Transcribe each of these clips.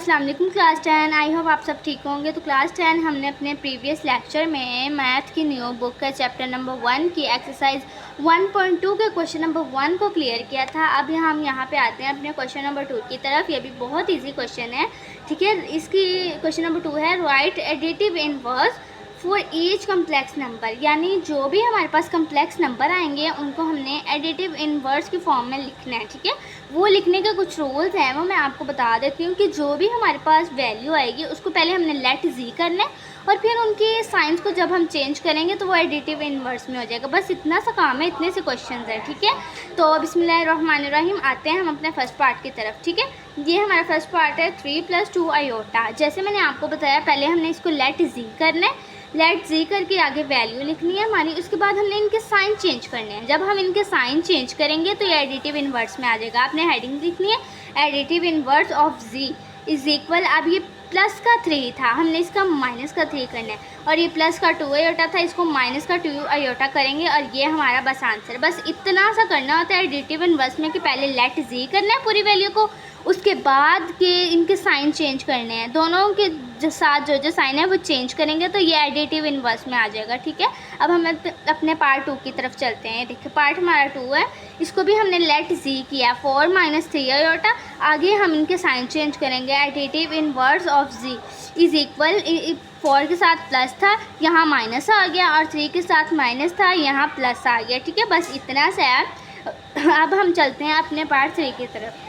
अस्सलाम वालेकुम class 10। I hope आप सब ठीक होंगे। तो क्लास 10 हमने अपने प्रीवियस लेक्चर में मैथ की न्यू बुक का चैप्टर नंबर 1 की एक्सरसाइज 1.2 के क्वेश्चन नंबर 1 को क्लियर किया था। अब हम यहाँ पे आते हैं अपने क्वेश्चन नंबर 2 की तरफ। ये भी बहुत ईजी क्वेश्चन है, ठीक है। इसकी क्वेश्चन नंबर 2 है right additive inverse for each complex number, यानी जो भी हमारे पास कम्प्लेक्स नंबर आएंगे उनको हमने एडिटिव इनवर्स की फॉर्म में लिखना है, ठीक है। वो लिखने के कुछ रूल्स हैं, वो मैं आपको बता देती हूँ कि जो भी हमारे पास वैल्यू आएगी उसको पहले हमने लेट जी करना है और फिर उनकी साइंस को जब हम चेंज करेंगे तो वो एडिटिव इनवर्स में हो जाएगा। बस इतना सा काम है, इतने से क्वेश्चन हैं, ठीक है। तो बिस्मिल्लाहिर्रहमानिर्रहीम आते हैं हम अपने फर्स्ट पार्ट की तरफ, ठीक है। ये हमारा फर्स्ट पार्ट है 3 + 2 आयोटा। जैसे मैंने आपको बताया पहले हमने इसको लेट जी करना है, लेट जी करके आगे वैल्यू लिखनी है हमारी। उसके बाद हमने इनके साइन चेंज करने हैं। जब हम इनके साइन चेंज करेंगे तो ये एडिटिव इनवर्स में आ जाएगा। आपने हेडिंग लिखनी है additive inverse of G is equal, अब ये प्लस का 3 था, हमने इसका माइनस का 3 करना है, और ये प्लस का 2 आयोटा था, इसको माइनस का 2 आयोटा करेंगे और ये हमारा बस आंसर। बस इतना सा करना होता है एडिटिव इनवर्स में कि पहले लेट जी करना है पूरी वैल्यू को, उसके बाद के इनके साइन चेंज करने हैं। दोनों के साथ जो साइन है वो चेंज करेंगे तो ये एडिटिव इनवर्स में आ जाएगा, ठीक है। अब हम अपने पार्ट 2 की तरफ चलते हैं। देखिए पार्ट हमारा 2 है, इसको भी हमने लेट जी किया 4 - 3 आयोटा। आगे हम इनके साइन चेंज करेंगे। Additive inverse of G is equal, 4 के साथ प्लस था, यहाँ माइनस आ गया, और 3 के साथ माइनस था, यहाँ प्लस आ गया, ठीक है। बस इतना सा है। अब हम चलते हैं अपने पार्ट 3 की तरफ।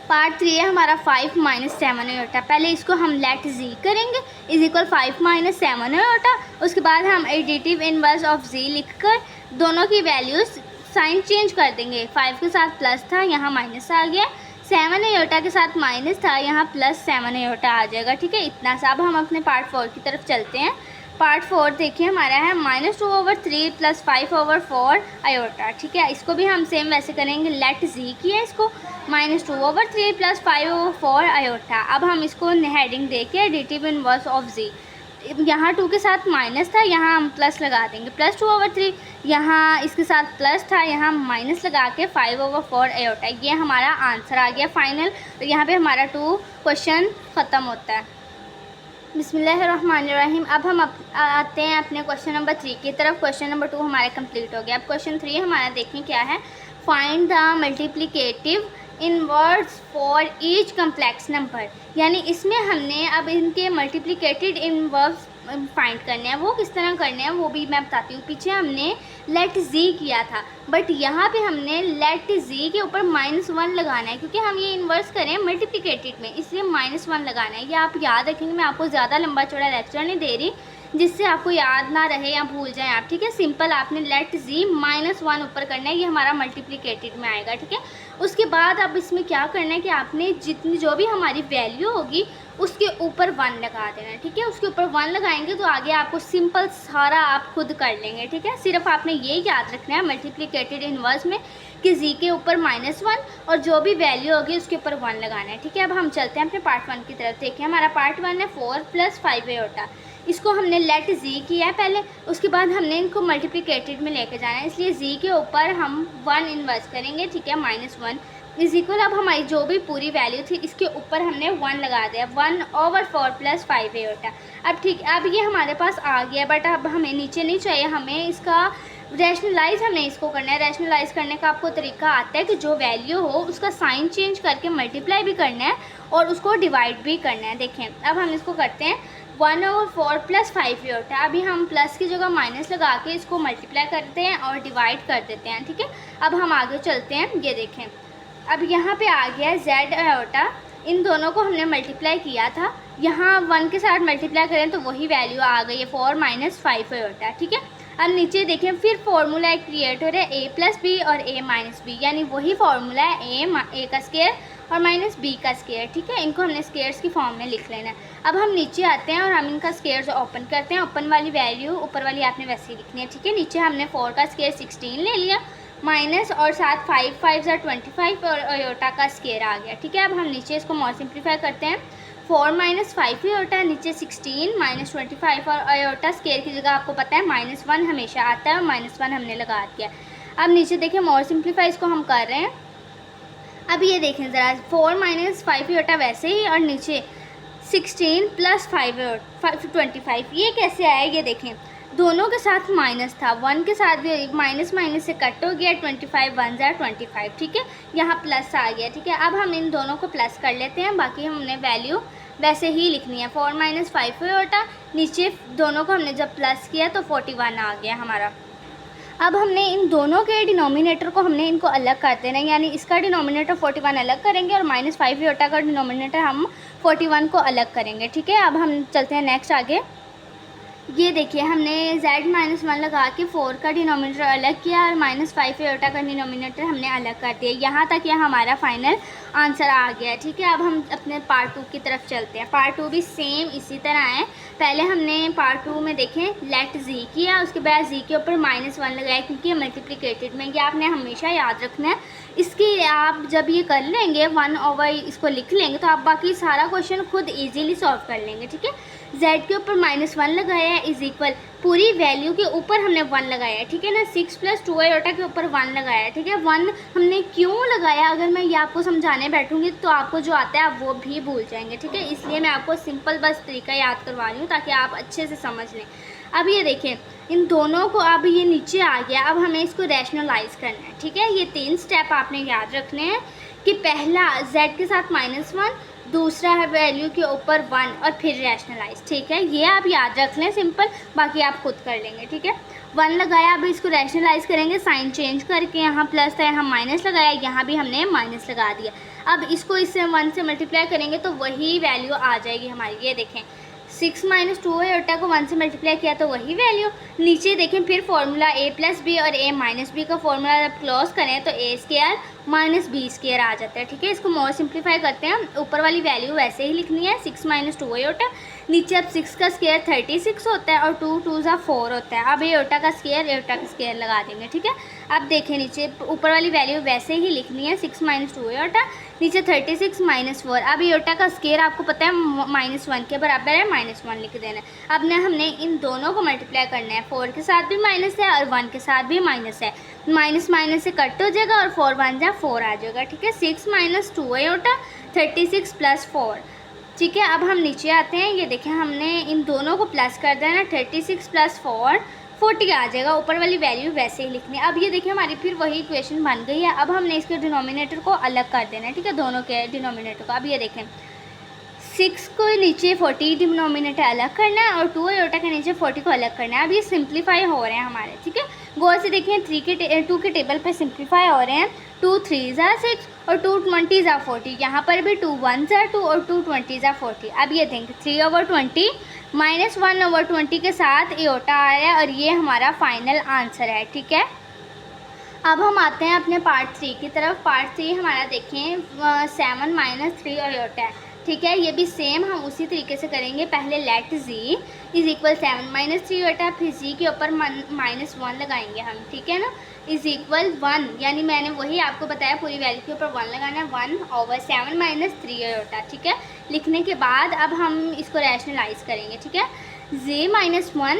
पार्ट 3 है हमारा 5 - 7 आयोटा। पहले इसको हम लेट जी करेंगे इज इक्वल 5 - 7 आयोटा। उसके बाद हम एडिटिव इनवर्स ऑफ जी लिखकर दोनों की वैल्यूज साइन चेंज कर देंगे। 5 के साथ प्लस था, यहाँ माइनस आ गया, 7 आयोटा के साथ माइनस था, यहाँ +7 आयोटा आ जाएगा, ठीक है। इतना सा। अब हम अपने पार्ट 4 की तरफ चलते हैं। पार्ट 4 देखिए हमारा है -2/3 + 5/4 आयोटा, ठीक है। इसको भी हम सेम वैसे करेंगे, लेट जी किया इसको -2/3 + 5/4 आयोटा। अब हम इसको हेडिंग दे के एडिटिव इनवर्स ऑफ जी, यहाँ 2 के साथ माइनस था, यहाँ हम प्लस लगा देंगे, +2/3, यहाँ इसके साथ प्लस था, यहाँ माइनस लगा के 5/4 आयोटा। ये हमारा आंसर आ गया फाइनल। तो यहाँ पे हमारा 2 क्वेश्चन ख़त्म होता है। बिस्मिल्लाहिर्रहमानिर्रहीम। अब हम आते हैं अपने क्वेश्चन नंबर 3 की तरफ। क्वेश्चन नंबर 2 हमारा कंप्लीट हो गया। अब क्वेश्चन 3 हमारा देखें क्या है। Find the multiplicative inverse for each complex number, यानी इसमें हमने अब इनके मल्टीप्लिकेटेड इनवर्स फाइंड करने हैं। वो किस तरह करने हैं वो भी मैं बताती हूँ। पीछे हमने लेट जी किया था, बट यहाँ पे हमने लेट जी के ऊपर -1 लगाना है, क्योंकि हम ये इन्वर्स करें मल्टीप्लिकेटेड में, इसलिए -1 लगाना है। ये आप याद रखेंगे, मैं आपको ज़्यादा लंबा चौड़ा लेक्चर नहीं दे रही जिससे आपको याद ना रहे या भूल जाएं आप, ठीक है। सिंपल आपने लेट जी -1 ऊपर करना है, ये हमारा मल्टीप्लिकेटेड में आएगा, ठीक है। उसके बाद अब इसमें क्या करना है कि आपने जितनी जो भी हमारी वैल्यू होगी उसके ऊपर 1 लगा देना है, ठीक है। उसके ऊपर 1 लगाएंगे तो आगे आपको सिंपल सारा आप खुद कर लेंगे, ठीक है। सिर्फ आपने ये याद रखना है मल्टीप्लिकेटेड इनवर्स में कि जी के ऊपर -1 और जो भी वैल्यू होगी उसके ऊपर 1 लगाना है, ठीक है। अब हम चलते हैं अपने पार्ट 1 की तरफ। देखिए हमारा पार्ट 1 है 4 + 5 आयोटा। इसको हमने लेट जी किया है पहले, उसके बाद हमने इनको मल्टीप्लिकेटेड में लेके जाना है, इसलिए जी के ऊपर हम 1 इन्वर्स करेंगे, ठीक है, -1 इज इक्वल। अब हमारी जो भी पूरी वैल्यू थी इसके ऊपर हमने 1 लगा दिया, 1/4 + 5 आयोटा। अब ठीक, अब ये हमारे पास आ गया, बट अब हमें नीचे नहीं चाहिए, हमें इसका रैशनलाइज हमने इसको करना है। रैशनलाइज करने का आपको तरीका आता है कि जो वैल्यू हो उसका साइन चेंज करके मल्टीप्लाई भी करना है और उसको डिवाइड भी करना है। देखें अब हम इसको करते हैं 1/4 + 5 आयोटा। अभी हम प्लस की जगह माइनस लगा के इसको मल्टीप्लाई करते हैं और डिवाइड कर देते हैं, ठीक है। अब हम आगे चलते हैं। ये देखें अब यहाँ पे आ गया Z आयोटा, इन दोनों को हमने मल्टीप्लाई किया था, यहाँ 1 के साथ मल्टीप्लाई करें तो वही वैल्यू आ गई है 4 - 5 आयोटा, ठीक है। अब नीचे देखें फिर फार्मूला एक क्रिएट हो रहा है a + b और a - b, यानी वही फार्मूला है a का स्क्वायर और -b का स्क्वायर, ठीक है। इनको हमने स्क्वायर्स की फॉर्म में लिख लेना है। अब हम नीचे आते हैं और हम इनका स्क्वायर्स ओपन करते हैं। ओपन वाली वैल्यू ऊपर वाली आपने वैसे ही लिखनी है, ठीक है। नीचे हमने 4 का स्क्वायर 16 ले लिया, माइनस और साथ 5 × 5 = 25 और आयोटा का स्क्वायर आ गया, ठीक है। अब हम नीचे इसको मोर सिंप्लीफाई करते हैं। 4 - 5 आयोटा, नीचे 16 -25 और आयोटा स्क्वायर की जगह आपको पता है -1 हमेशा आता है और -1 हमने लगा दिया। अब नीचे देखिए मोर सिंप्लीफाई इसको हम कर रहे हैं। अब ये देखें ज़रा, 4 माइनस 5 होता वैसे ही, और नीचे 16 प्लस 5 25, ये कैसे आया ये देखें, दोनों के साथ माइनस था, 1 के साथ भी माइनस माइनस से कट हो गया, 25 1 ज़ा 25, ठीक है, यहाँ प्लस आ गया, ठीक है। अब हम इन दोनों को प्लस कर लेते हैं, बाकी हमने वैल्यू वैसे ही लिखनी है। 4 माइनस 5 होता, नीचे दोनों को हमने जब प्लस किया तो 41 आ गया हमारा। अब हमने इन दोनों के डिनोमिनेटर को हमने इनको अलग कर देना है, यानी इसका डिनोमिनेटर 41 अलग करेंगे और माइनस 5 होता का डिनोमिनेटर हम 41 को अलग करेंगे, ठीक है। अब हम चलते हैं नेक्स्ट आगे। ये देखिए हमने z माइनस 1 लगा के 4 का डिनोमिनेटर अलग किया और माइनस 5 एटा का डिनोमिनेटर हमने अलग कर दिया। यहाँ तक यह हमारा फाइनल आंसर आ गया, ठीक है। अब हम अपने पार्ट 2 की तरफ चलते हैं। पार्ट 2 भी सेम इसी तरह है। पहले हमने पार्ट 2 में देखें लेट z किया, उसके बाद z के ऊपर -1 लगाया क्योंकि ये मल्टीप्लिकेटेड में, ये आपने हमेशा याद रखना है। इसकी आप जब ये कर लेंगे 1/, इसको लिख लेंगे तो आप बाकी सारा क्वेश्चन खुद ईजीली सॉल्व कर लेंगे, ठीक है। z के ऊपर -1 लगाया है इज इक्वल, पूरी वैल्यू के ऊपर हमने 1 लगाया है, ठीक है ना। 6 + 2 आयोटा के ऊपर 1 लगाया है, ठीक है। 1 हमने क्यों लगाया, अगर मैं ये आपको समझाने बैठूंगी तो आपको जो आता है आप वो भी भूल जाएंगे, ठीक है। इसलिए मैं आपको सिंपल बस तरीका याद करवा रही हूँ ताकि आप अच्छे से समझ लें। अब ये देखें इन दोनों को, अब ये नीचे आ गया, अब हमें इसको रैशनलाइज करना है, ठीक है। ये 3 स्टेप आपने याद रखने हैं कि पहला z के साथ -1, दूसरा है वैल्यू के ऊपर 1 और फिर रैशनलाइज, ठीक है। ये आप याद रख लें सिंपल, बाकी आप खुद कर लेंगे, ठीक है। 1 लगाया, अब इसको रैशनलाइज करेंगे साइन चेंज करके, यहाँ प्लस था यहाँ माइनस लगाया, यहाँ भी हमने माइनस लगा दिया। अब इसको इससे 1 से मल्टीप्लाई करेंगे तो वही वैल्यू आ जाएगी हमारी। ये देखें 6 - 2 आयोटा को 1 से मल्टीप्लाई किया तो वही वैल्यू। नीचे देखें फिर फॉर्मूला a + b और a - b का फॉर्मूला जब क्लोज करें तो a² - b² आ जाता है, ठीक है। इसको मोर सिंप्लीफाई करते हैं, ऊपर वाली वैल्यू वैसे ही लिखनी है 6 - 2 आयोटा, नीचे अब 6 का स्क्वायर 36 होता है और 2 2 ज़ा 4 होता है। अब आयोटा का स्क्वायर लगा देंगे, ठीक है। अब देखें नीचे ऊपर वाली वैल्यू वैसे ही लिखनी है 6 - 2 आयोटा, नीचे 36 - 4। अब आयोटा का स्क्वायर आपको पता है -1 के बराबर है, -1 लिख देना है। अब ना हमने इन दोनों को मल्टीप्लाई करना है, 4 के साथ भी माइनस है और 1 के साथ भी माइनस है, माइनस माइनस से कट हो जाएगा और 4 1 जा 4 आ जाएगा, ठीक है। 6 - 2 आयोटा 36 + 4, ठीक है। अब हम नीचे आते हैं, ये देखें हमने इन दोनों को प्लस कर देना, 36 + 4 40 आ जाएगा, ऊपर वाली वैल्यू वैसे ही लिखनी है। अब ये देखिए हमारी फिर वही इक्वेशन बन गई है। अब हमने इसके डिनोमिनेटर को अलग कर देना है, ठीक है, दोनों के डिनोमिनेटर को। अब ये देखें 6 को नीचे 40 डिनोमिनेटर अलग करना है और 2 आयोटा के नीचे 40 को अलग करना है। अब ये सिंप्लीफाई हो रहे हैं हमारे, ठीक है। गौर से देखिए 2 के टेबल पे सिंप्लीफाई हो रहे हैं। 2 3 ज़ा 6 और 2 20 ज़ा 40, यहाँ पर भी 2 1 ज़ा 2 और 2 20 ज़ा 40। अब ये देखें 3/20 -1/20 के साथ आयोटा आ रहा है और ये हमारा फाइनल आंसर है, ठीक है। अब हम आते हैं अपने पार्ट 3 की तरफ। पार्ट 3 हमारा देखें 7 - 3 आयोटा है, ठीक है। ये भी सेम हम उसी तरीके से करेंगे। पहले let z is equal 7 - 3 iota, फिर z के ऊपर -1 लगाएंगे हम, ठीक है ना, इज इक्वल 1, यानी मैंने वही आपको बताया पूरी वैल्यू के ऊपर 1 लगाना है, 1/7 - 3 आयोटा, ठीक है। लिखने के बाद अब हम इसको रैशनलाइज करेंगे, ठीक है। z - 1/7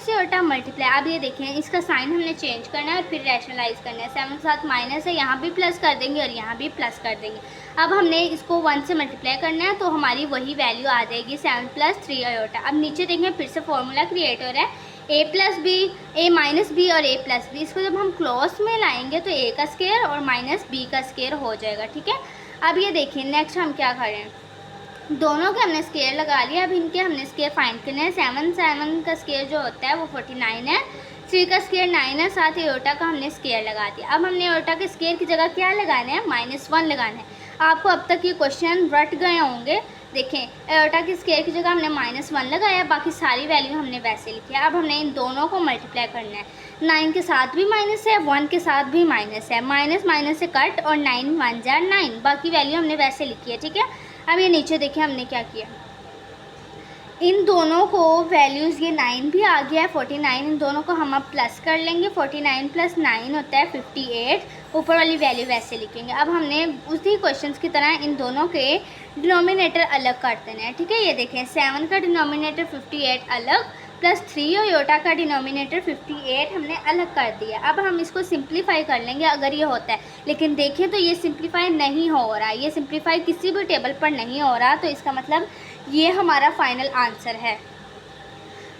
- iota multiply. अब ये देखें इसका साइन हमने चेंज करना है और फिर रैशनलाइज करना है। 7 के साथ माइनस है, यहाँ भी प्लस कर देंगे और यहाँ भी प्लस कर देंगे। अब हमने इसको 1 से मल्टीप्लाई करना है तो हमारी वही वैल्यू आ जाएगी 7 + 3 आयोटा। अब नीचे देखें फिर से फॉर्मूला क्रिएट हो रहा है, a + b, a - b और a + b। इसको जब हम क्लोज में लाएंगे तो a का स्क्वायर और -b का स्क्वायर हो जाएगा, ठीक है। अब ये देखिए नेक्स्ट हम क्या करें, दोनों के हमने स्क्वायर लगा लिया। अब इनके हमने स्क्वायर फाइंड करना है। 7 का स्क्वायर जो होता है वो 49 है, 3 का स्क्वायर 9 है, साथ ही आयोटा का हमने स्क्वायर लगा दिया। अब हमने आयोटा के स्क्वायर की जगह क्या लगाना है, -1 लगाना है। आपको अब तक ये क्वेश्चन रट गए होंगे। देखें आयोटा के स्क्वायर की जगह हमने -1 लगाया, बाकी सारी वैल्यू हमने वैसे लिखी है। अब हमने इन दोनों को मल्टीप्लाई करना है। 9 के साथ भी माइनस है, 1 के साथ भी माइनस है, माइनस माइनस से कट और 9 1 जा 9, बाकी वैल्यू हमने वैसे लिखी है, ठीक है। अब ये नीचे देखिए हमने क्या किया, इन दोनों को वैल्यूज़, ये 9 भी आ गया है, 49, इन दोनों को हम अब प्लस कर लेंगे। 49 + 9 होता है 58, ऊपर वाली वैल्यू वैसे लिखेंगे। अब हमने उसी क्वेश्चंस की तरह इन दोनों के डिनोमिनेटर अलग कर देना है, ठीक है। ये देखें 7 का डिनोमिनेटर 58 अलग, प्लस 3 आयोटा का डिनोमिनेटर 58 हमने अलग कर दिया। अब हम इसको सिंप्लीफाई कर लेंगे अगर ये होता है, लेकिन देखें तो ये सिंप्लीफाई नहीं हो रहा, ये सिंप्लीफाई किसी भी टेबल पर नहीं हो रहा, तो इसका मतलब ये हमारा फाइनल आंसर है।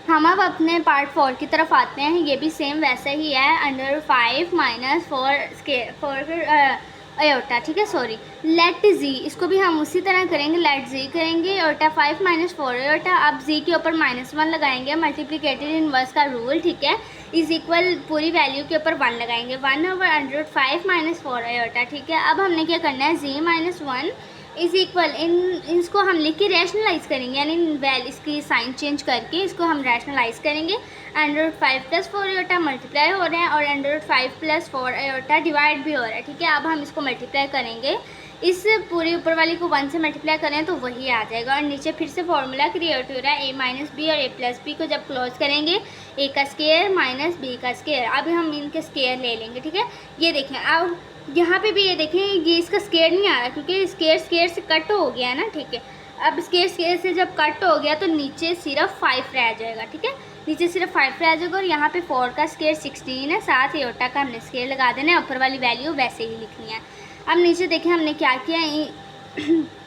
हम अब अपने पार्ट 4 की तरफ आते हैं। ये भी सेम वैसे ही है, अंडर 5 माइनस 4 आयोटा, ठीक है, सॉरी, लेट जी, इसको भी हम उसी तरह करेंगे, लेट जी करेंगे, आयोटा 5 माइनस 4 आयोटा। अब जी के ऊपर -1 लगाएंगे, मल्टीप्लिकेटेड इनवर्स का रूल, ठीक है, इज इक्वल पूरी वैल्यू के ऊपर 1 लगाएंगे, 1/5 माइनस 4 आयोटा, ठीक है। अब हमने क्या करना है, जी -1 इज़ इक्वल, इसको हम लिख के रैशनलाइज़ करेंगे, यानी इसकी साइन चेंज करके इसको हम रैशनलाइज़ करेंगे। √5 + 4 आयोटा मल्टीप्लाई हो रहे हैं और √5 + 4 आयोटा डिवाइड भी हो रहा है, ठीक है। अब हम इसको मल्टीप्लाई करेंगे, इस पूरी ऊपर वाली को 1 से मल्टीप्लाई करें तो वही आ जाएगा, और नीचे फिर से फार्मूला क्रिएट हो रहा है, a - b और a + b को जब क्लोज करेंगे a का स्क्वायर माइनस b का स्क्वायर। अब हम इनके स्क्वायर ले लेंगे, ठीक है। ये देखें, अब यहाँ पे भी ये देखें, ये इसका स्क्वायर नहीं आ रहा क्योंकि स्क्वायर से कट हो गया है ना, ठीक है। अब स्क्वायर से जब कट हो गया तो नीचे सिर्फ 5 रह जाएगा, ठीक है, नीचे सिर्फ 5 रह जाएगा, और यहाँ पे 4 का स्क्वायर 16 है, साथ आयोटा का हमने स्क्वायर लगा देना है, ऊपर वाली वैल्यू वैसे ही लिखनी है। अब नीचे देखें हमने क्या किया,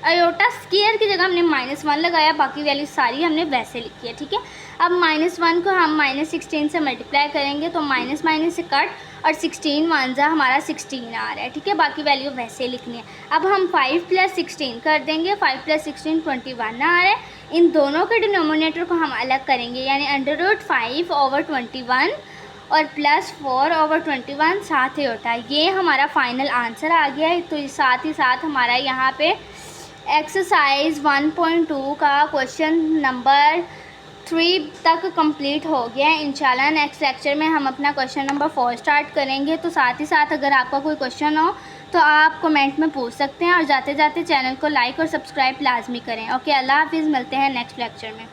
आयोटा स्क्वायर की जगह हमने -1 लगाया, बाकी वैल्यू सारी हमने वैसे लिखी है, ठीक है। अब -1 को हम -16 से मल्टीप्लाई करेंगे तो माइनस से कट, और 16 1 हमारा 16 आ रहा है, ठीक है, बाकी वैल्यू वैसे लिखनी है। अब हम 5 + 16 कर देंगे, 5 + 16 21 आ रहा है। इन दोनों के डिनोमिनेटर को हम अलग करेंगे, यानी √5/21 और +4/21 साथ आयोटा, ये हमारा फाइनल आंसर आ गया है। तो साथ ही साथ हमारा यहाँ पे एक्सरसाइज 1.2 का क्वेश्चन नंबर 3 तक कंप्लीट हो गया है। इंशाल्लाह नेक्स्ट लेक्चर में हम अपना क्वेश्चन नंबर 4 स्टार्ट करेंगे। तो साथ ही साथ अगर आपका कोई क्वेश्चन हो तो आप कमेंट में पूछ सकते हैं, और जाते जाते चैनल को लाइक और सब्सक्राइब लाजमी करें। ओके, अल्लाह हाफिज़, मिलते हैं नेक्स्ट लेक्चर में।